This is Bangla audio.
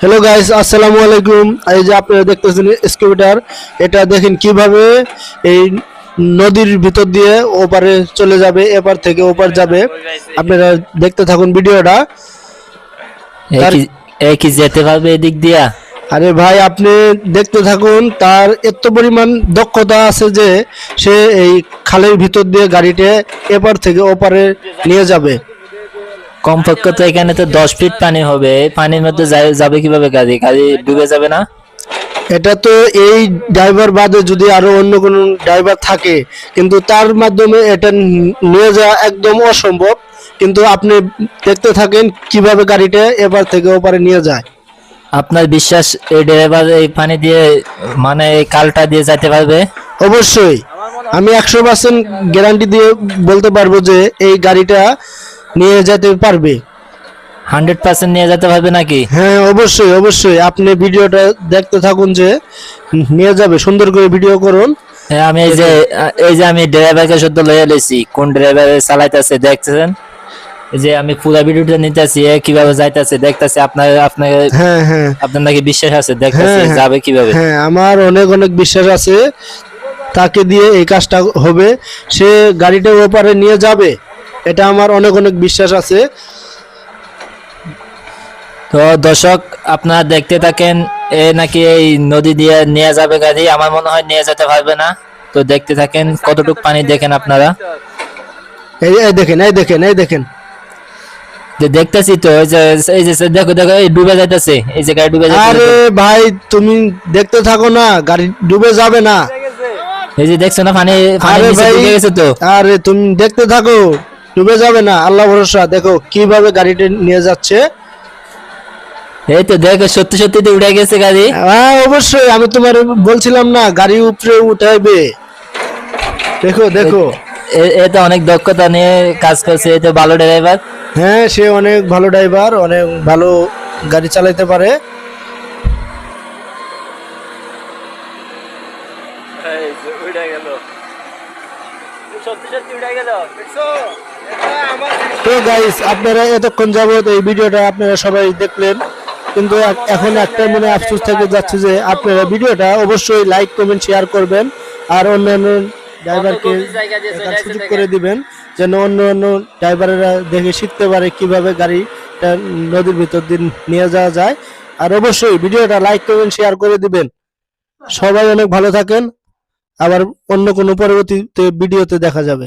হ্যালো গাইস, আসসালামু আলাইকুম। এই যে আপনারা দেখতেছেন স্কুটার, এটা দেখেন কিভাবে এই নদীর ভিতর দিয়ে ওপারে চলে যাবে, এপার থেকে ওপার যাবে। আপনারা দেখতে থাকুন ভিডিওটা। কি যেতে পারবে এদিক দিয়া? আরে ভাই, আপনি দেখতে থাকুন। তার এত পরিমাণ দক্ষতা আছে যে সে এই খালের ভিতর দিয়ে গাড়িটা এপার থেকে ওপারে নিয়ে যাবে। কমপক্ষে তো এখানে তো 10 ফিট পানি হবে, এই পানির মধ্যে যাবে কিভাবে? গাড়ি গাড়ি ডুবে যাবে না? এটা তো এই ড্রাইভার বাদে যদি আরো অন্য কোনো ড্রাইভার থাকে, কিন্তু তার মাধ্যমে এটা নিয়ে যাওয়া একদম অসম্ভব। কিন্তু আপনি দেখতে থাকেন কিভাবে গাড়িটা এপার থেকে ওপারে নিয়ে যায়। আপনার বিশ্বাস এই ড্রাইভার এই পানি দিয়ে মানে এই কালটা দিয়ে যেতে পারবে? অবশ্যই, আমি 100% গ্যারান্টি দিয়ে বলতে পারবো যে এই গাড়িটা নিয়ে যেতে পারবে। 100% নিয়ে যেতে পারবে নাকি? হ্যাঁ, অবশ্যই অবশ্যই, আপনি ভিডিওটা দেখতে থাকুন যে নিয়ে যাবে। সুন্দর করে ভিডিও করুন। হ্যাঁ, আমি এই যে আমি ড্রাইভারকে শুদ্ধ লয়ে লইছি, কোন ড্রাইভার চালাইতেছে দেখতেছেন। এই যে আমি পুরো ভিডিওটা নিতেছি, কিভাবে যাইতেছে দেখতেছি। হ্যাঁ হ্যাঁ আপনার নাকি বিশ্বাস আছে? দেখতেছি হ্যাঁ যাবে কিভাবে। হ্যাঁ, আমার অনেক অনেক বিশ্বাস আছে তাকে দিয়ে এই কাজটা হবে। সে গাড়িটা ওপারে নিয়ে যাবে, এটা আমার অনেক অনেক বিশ্বাস আছে। তো দর্শক, আপনারা দেখতে থাকেন। নাকি এই নদী দিয়ে নিয়ে যাবে গাড়ি, আমার মনে হয় নিয়ে যেতে পারবে না। তো দেখতে থাকেন কতটুকু পানি, দেখেন আপনারা। এই দেখেন, এই দেখেন, এই দেখেন। দেখতেছি তো, এই যে দেখো দেখো, এই ডুবে যাইতেছে, এই যে গাড়ি ডুবে যাইতেছে। আরে ভাই, তুমি দেখতে থাকো না, গাড়ি ডুবে যাবে না। এই যে দেখছো না, পানি আরে নিচে ভাই, ঢুকে গেছে তো। আরে তুমি দেখতে থাকো, ডুবে যাবে না, আল্লাহ ভরসা। দেখো কিভাবে গাড়িটা নিয়ে যাচ্ছে। এই তো দেখো, সত্যি সত্যি তো উঠে গেছে গাড়ি। হ্যাঁ অবশ্যই, আমি তোমার বলছিলাম না, গাড়ি উপরে উঠাইবে। দেখো দেখো। এ তো অনেক দক্ষতা নিয়ে কাজ করছে, এই তো ভালো ড্রাইভার। হ্যাঁ, সে অনেক ভালো ড্রাইভার, অনেক ভালো গাড়ি চালাতে পারে। তো গাইস, আপনারা এতক্ষণ যাবত এই ভিডিওটা আপনারা সবাই দেখলেন, কিন্তু এখন একটা মনে আফসোস থেকে যাচ্ছে যে আপনারা ভিডিওটা অবশ্যই লাইক কমেন্ট শেয়ার করবেন, আর অন্যান্য ড্রাইভারকে দেখার সুযোগ করে দিবেন, যেন অন্য অন্য ড্রাইভাররা দেখে শিখতে পারে কিভাবে গাড়িটা নদীর ভিতর দিয়ে নিয়ে যাওয়া যায়। আর অবশ্যই ভিডিওটা লাইক কমেন্ট শেয়ার করে দিবেন। সবাই অনেক ভালো থাকেন, আবার অন্য কোনো পরবর্তীতে ভিডিওতে দেখা যাবে।